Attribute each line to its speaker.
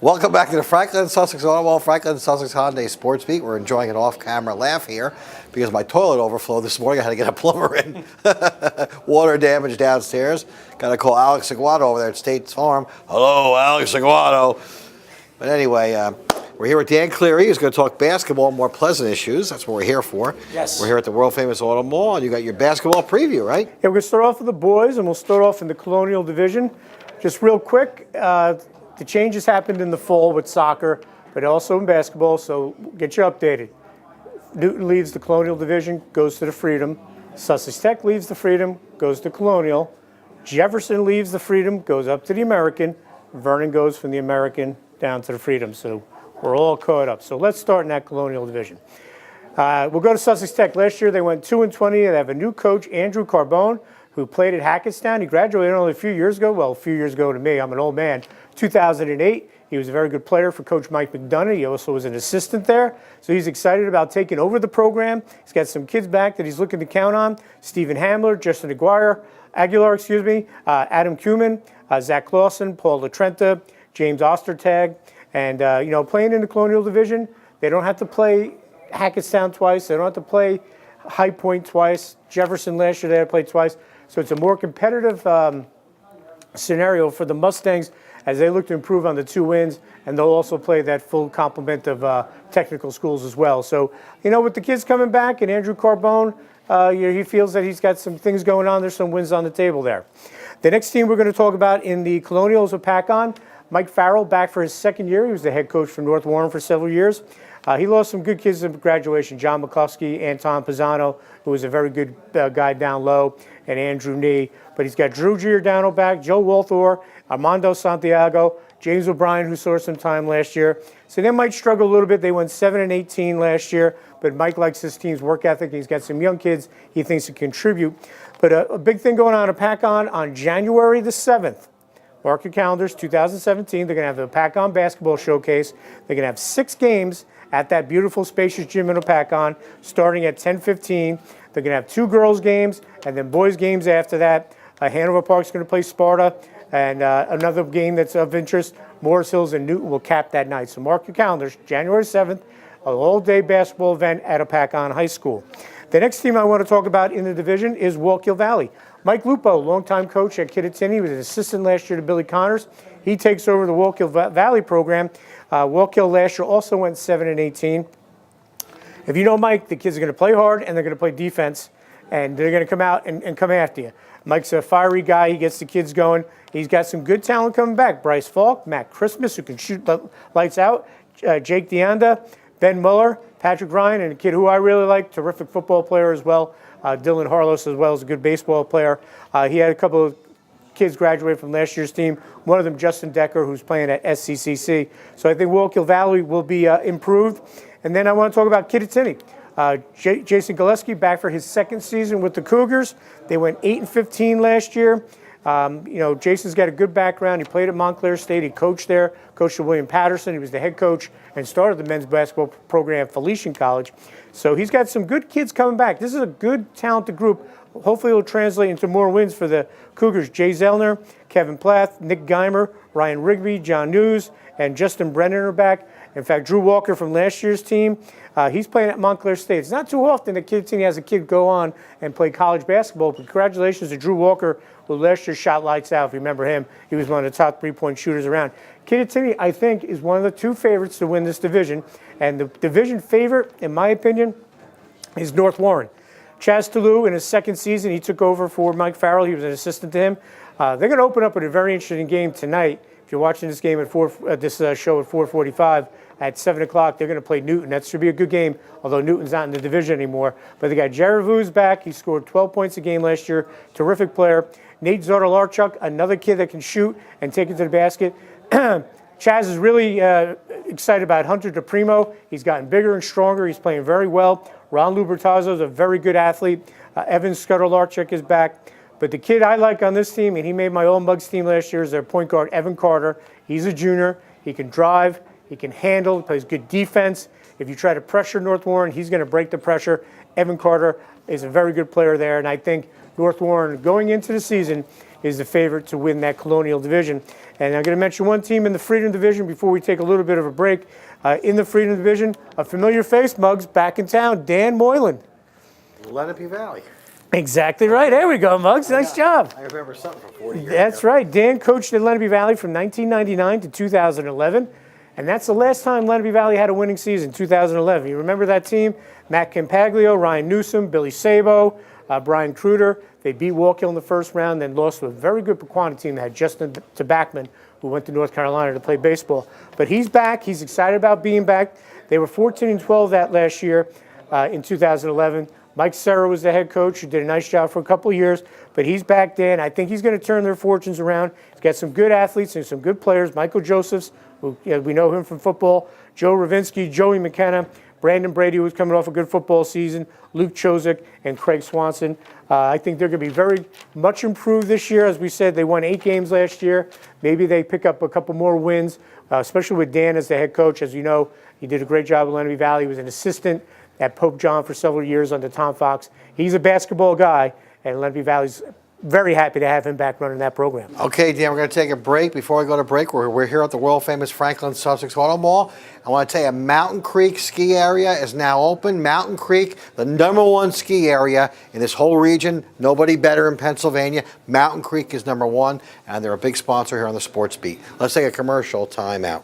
Speaker 1: Welcome back to the Franklin Sussex Automobile, Franklin Sussex Hyundai Sports Beat. We're enjoying an off-camera laugh here because my toilet overflowed this morning. I had to get a plumber in. Water damage downstairs. Got to call Alex Aguado over there at State Farm. Hello, Alex Aguado. But anyway, we're here with Dan Cleary, who's going to talk basketball and more pleasant issues. That's what we're here for.
Speaker 2: Yes.
Speaker 1: We're here at the world-famous Auto Mall, and you got your basketball preview, right?
Speaker 2: Yeah, we're going to start off with the boys, and we'll start off in the Colonial Division. Just real quick, the changes happened in the fall with soccer, but also in basketball, so get you updated. Newton leaves the Colonial Division, goes to the Freedom. Sussex Tech leaves the Freedom, goes to Colonial. Jefferson leaves the Freedom, goes up to the American. Vernon goes from the American down to the Freedom, so we're all caught up. So let's start in that Colonial Division. We'll go to Sussex Tech. Last year they went 2-20. They have a new coach, Andrew Carbone, who played at Hackettstown. He graduated only a few years ago. Well, a few years ago to me. I'm an old man. 2008. He was a very good player for Coach Mike McDonough. He also was an assistant there. So he's excited about taking over the program. He's got some kids back that he's looking to count on. Stephen Hamler, Justin Aguilar, Adam Kuman, Zach Clausen, Paul LaTrenta, James Ostertag. And, playing in the Colonial Division, they don't have to play Hackettstown twice. They don't have to play High Point twice. Jefferson last year, they had to play twice. So it's a more competitive scenario for the Mustangs as they look to improve on the 2 wins, and they'll also play that full complement of technical schools as well. So, with the kids coming back and Andrew Carbone, he feels that he's got some things going on. There's some wins on the table there. The next team we're going to talk about in the Colonials of Pac-On, Mike Farrell back for his second year. He was the head coach for North Warren for several years. He lost some good kids at graduation, John McCluskey, Anton Pisano, who was a very good guy down low, and Andrew Nee. But he's got Drew Giordano back, Joe Walthor, Armando Santiago, James O'Brien, who saw some time last year. So they might struggle a little bit. They went 7-18 last year, but Mike likes his team's work ethic. He's got some young kids he thinks can contribute. But a big thing going on at Pac-On January the 7th. Mark your calendars, 2017. They're going to have the Pac-On basketball showcase. They're going to have 6 games at that beautiful, spacious gym in a Pac-On, starting at 10:15. They're going to have 2 girls' games and then boys' games after that. Hanover Park's going to play Sparta, and another game that's of interest, Morris Hills and Newton will cap that night. So mark your calendars, January 7th, an all-day basketball event at a Pac-On High School. The next team I want to talk about in the division is Wallkill Valley. Mike Lupo, longtime coach at Kittatinny, he was an assistant last year to Billy Connors. He takes over the Wallkill Valley program. Wallkill last year also went 7-18. If you know Mike, the kids are going to play hard and they're going to play defense, and they're going to come out and come after you. Mike's a fiery guy. He gets the kids going. He's got some good talent coming back. Bryce Falk, Matt Christmas, who can shoot lights out, Jake Deanda, Ben Muller, Patrick Ryan, and a kid who I really like, terrific football player as well, Dylan Harlos as well as a good baseball player. He had a couple of kids graduate from last year's team. One of them, Justin Decker, who's playing at SCCC. So I think Wallkill Valley will be improved. And then I want to talk about Kittatinny. Jason Gillespie back for his second season with the Cougars. They went 8-15 last year. Jason's got a good background. He played at Montclair State. He coached there. Coached at William Patterson. He was the head coach and started the men's basketball program at Felician College. So he's got some good kids coming back. This is a good, talented group. Hopefully it'll translate into more wins for the Cougars. Jay Zellner, Kevin Plath, Nick Geimer, Ryan Rigby, John News, and Justin Brennan are back. In fact, Drew Walker from last year's team, he's playing at Montclair State. It's not too often that Kittatinny has a kid go on and play college basketball. But congratulations to Drew Walker, who last year shot lights out. If you remember him, he was one of the top 3-point shooters around. Kittatinny, I think, is one of the 2 favorites to win this division. And the division favorite, in my opinion, is North Warren. Chaz Toulouse, in his second season, he took over for Mike Farrell. He was an assistant to him. They're going to open up with a very interesting game tonight. If you're watching this game at this show at 4:45, at 7 o'clock, they're going to play Newton. That should be a good game, although Newton's not in the division anymore. But they got Jared Vu's back. He scored 12 points a game last year. Terrific player. Nate Zodalarchuk, another kid that can shoot and take it to the basket. Chaz is really excited about Hunter DePrimo. He's gotten bigger and stronger. He's playing very well. Ron Lubertazzo is a very good athlete. Evan Scudalarchuk is back. But the kid I like on this team, and he made my All Mugs team last year, is their point guard, Evan Carter. He's a junior. He can drive. He can handle. He plays good defense. If you try to pressure North Warren, he's going to break the pressure. Evan Carter is a very good player there, and I think North Warren, going into the season, is the favorite to win that Colonial Division. And I'm going to mention one team in the Freedom Division before we take a little bit of a break. In the Freedom Division, a familiar face, Muggs, back in town, Dan Moylan.
Speaker 1: Lenape Valley.
Speaker 2: Exactly right. There we go, Muggs. Nice job.
Speaker 1: I remember something from 40 years
Speaker 2: That's
Speaker 1: ago.
Speaker 2: right. Dan coached at Lenape Valley from 1999 to 2011. And that's the last time Lenape Valley had a winning season, 2011. You remember that team? Matt Campaglio, Ryan Newsom, Billy Sabo, Brian Kruder. They beat Wallkill in the first round, then lost to a very good Pequanna team that had Justin Tabachman, who went to North Carolina to play baseball. But he's back. He's excited about being back. They were 14-12 that last year in 2011. Mike Serra was the head coach, who did a nice job for a couple of years. But he's back, Dan. I think he's going to turn their fortunes around. He's got some good athletes and some good players. Michael Josephs, who we know him from football. Joe Ravinsky, Joey McKenna, Brandon Brady, who was coming off a good football season, Luke Chozik, and Craig Swanson. I think they're going to be very much improved this year. As we said, they won 8 games last year. Maybe they pick up a couple more wins, especially with Dan as the head coach. As you know, he did a great job at Lenape Valley. He was an assistant at Pope John for several years under Tom Fox. He's a basketball guy, and Lenape Valley's very happy to have him back running that program.
Speaker 1: Okay, Dan, we're going to take a break. Before we go to break, we're here at the world-famous Franklin Sussex Auto Mall. I want to tell you, Mountain Creek ski area is now open. Mountain Creek, the #1 ski area in this whole region. Nobody better in Pennsylvania. Mountain Creek is #1, and they're a big sponsor here on the Sports Beat. Let's take a commercial timeout.